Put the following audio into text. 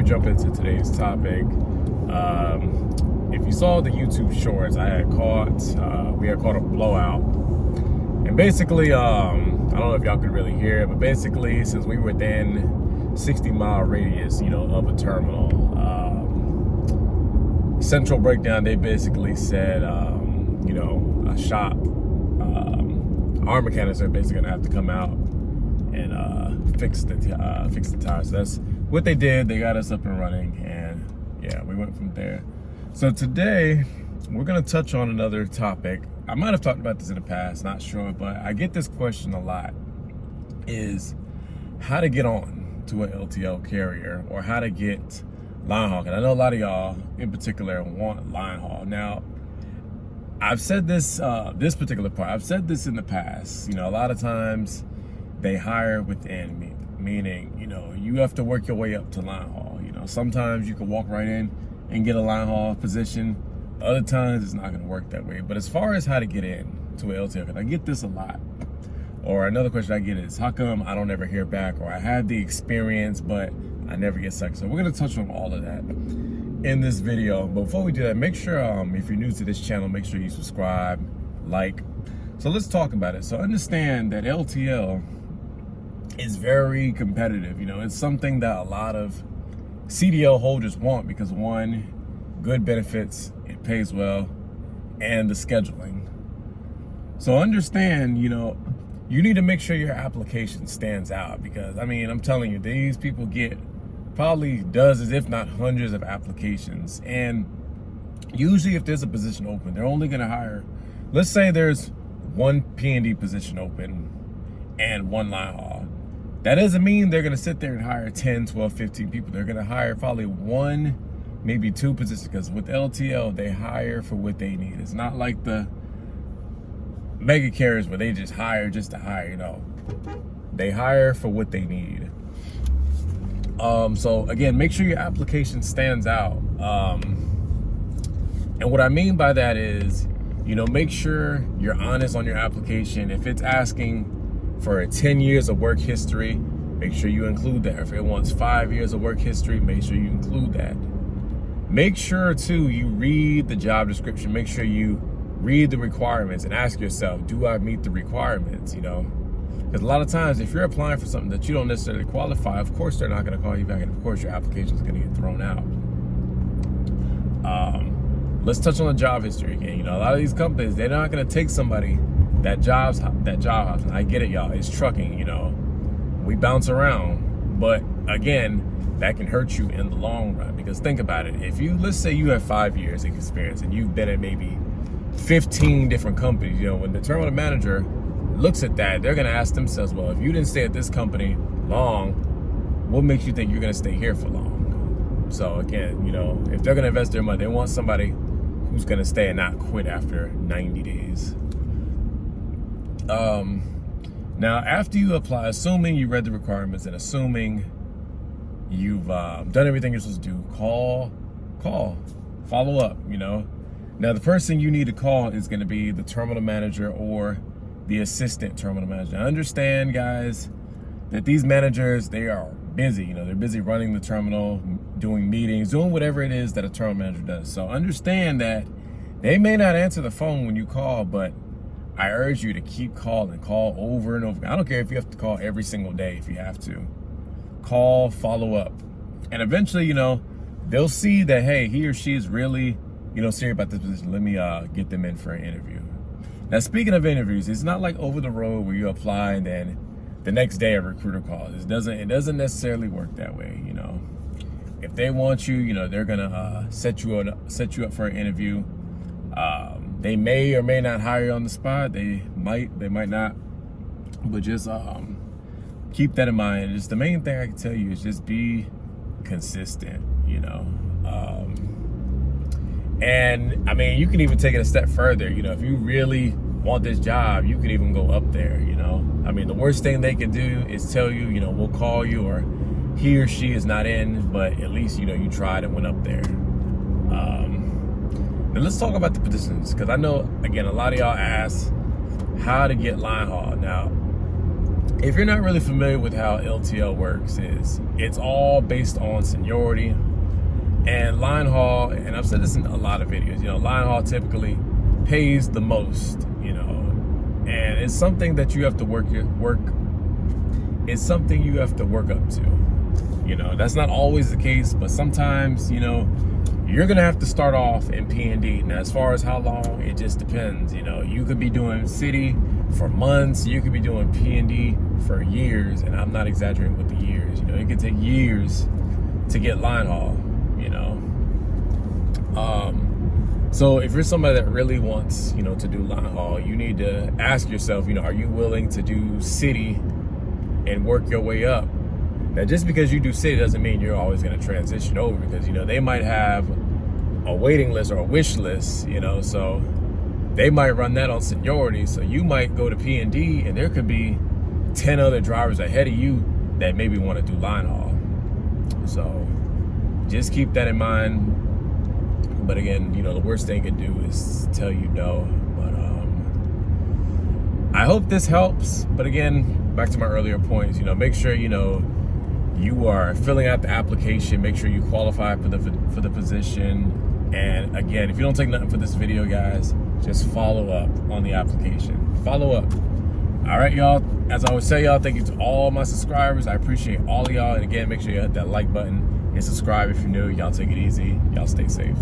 we jump into today's topic, if you saw the YouTube shorts, we had caught a blowout. And basically, I don't know if y'all could really hear it, but basically, since we were within 60-mile radius, of a terminal, Central Breakdown, they basically said, a shop, our mechanics are basically gonna have to come out and fix the tires. So that's what they did. They got us up and running, and yeah, we went from there. So today we're gonna touch on another topic. I might have talked about this in the past, not sure, but I get this question a lot, is how to get on to an LTL carrier or how to get Linehaul. And I know a lot of y'all in particular want Linehaul. Now, I've said this, this particular part, I've said this in the past, a lot of times they hire within, meaning, you have to work your way up to Linehaul. Sometimes you can walk right in and get a Linehaul position. Other times it's not gonna work that way. But as far as how to get in to an LTL, because I get this a lot. Or another question I get is, how come I don't ever hear back? Or I had the experience, but I never get selected. So we're gonna touch on all of that in this video. But before we do that, make sure, if you're new to this channel, make sure you subscribe, like. So let's talk about it. So understand that LTL is very competitive. It's something that a lot of CDL holders want because, one, good benefits, it pays well, and the scheduling. So understand, you need to make sure your application stands out because, I'm telling you, these people get probably dozens, if not hundreds of applications. And usually if there's a position open, they're only gonna hire, let's say there's one P&D position open and one Linehaul. That doesn't mean they're gonna sit there and hire 10, 12, 15 people. They're gonna hire probably one, maybe two positions, because with LTL, they hire for what they need. It's not like the mega carriers where they just hire just to hire, They hire for what they need. So again, make sure your application stands out. And what I mean by that is, make sure you're honest on your application. If it's asking for 10 years of work history, make sure you include that. If it wants 5 years of work history, make sure you include that. Make sure too, you read the job description. Make sure you read the requirements and ask yourself, do I meet the requirements, Because a lot of times, if you're applying for something that you don't necessarily qualify, of course they're not going to call you back, and of course your application is going to get thrown out. Let's touch on the job history again. A lot of these companies, they're not going to take somebody that job hops. I get it, y'all. It's trucking. We bounce around, but again, that can hurt you in the long run. Because think about it. If let's say you have 5 years of experience and you've been at maybe 15 different companies, when the terminal manager looks at that, they're going to ask themselves, well, if you didn't stay at this company long, what makes you think you're going to stay here for long? So again, if they're going to invest their money, they want somebody who's going to stay and not quit after 90 days. Now, after you apply, assuming you read the requirements and assuming you've done everything you're supposed to do, call, follow up, Now, the person you need to call is going to be the terminal manager or the assistant terminal manager. Now, understand, guys, that these managers, they are busy. They're busy running the terminal, doing meetings, doing whatever it is that a terminal manager does. So understand that they may not answer the phone when you call, but I urge you to keep calling, call over and over. I don't care if you have to call every single day if you have to. Call, follow up. And eventually, they'll see that, hey, he or she is really, serious about this position. Let me get them in for an interview. Now, speaking of interviews, it's not like over the road where you apply and then the next day a recruiter calls. It doesn't necessarily work that way. If they want you, they're gonna set you up for an interview. They may or may not hire you on the spot. They might not. But just keep that in mind. Just the main thing I can tell you is just be consistent. And you can even take it a step further. If you really want this job, you could even go up there. The worst thing they can do is tell you, we'll call you, or he or she is not in, but at least, you tried and went up there. Now let's talk about the positions, because I know, again, a lot of y'all ask how to get Linehaul. Now, if you're not really familiar with how LTL works, it's all based on seniority. And Linehaul, and I've said this in a lot of videos, Linehaul typically pays the most, and it's something that you have to work. It's something you have to work up to. That's not always the case, but sometimes, you're gonna have to start off in P&D. Now, as far as how long, it just depends. You could be doing city for months, you could be doing P&D for years, and I'm not exaggerating with the years. It could take years to get Linehaul. So if you're somebody that really wants, to do Linehaul, you need to ask yourself, are you willing to do city and work your way up? Now, just because you do city doesn't mean you're always going to transition over, because, they might have a waiting list or a wish list, so they might run that on seniority. So you might go to P&D and there could be 10 other drivers ahead of you that maybe want to do Linehaul. So just keep that in mind. But again, the worst thing it can do is tell you no. But I hope this helps. But again, back to my earlier points, make sure, you are filling out the application. Make sure you qualify for the position. And again, if you don't take nothing for this video, guys, just follow up on the application. Follow up. All right, y'all. As I always say, y'all, thank you to all my subscribers. I appreciate all of y'all. And again, make sure you hit that like button and subscribe if you're new. Y'all take it easy. Y'all stay safe.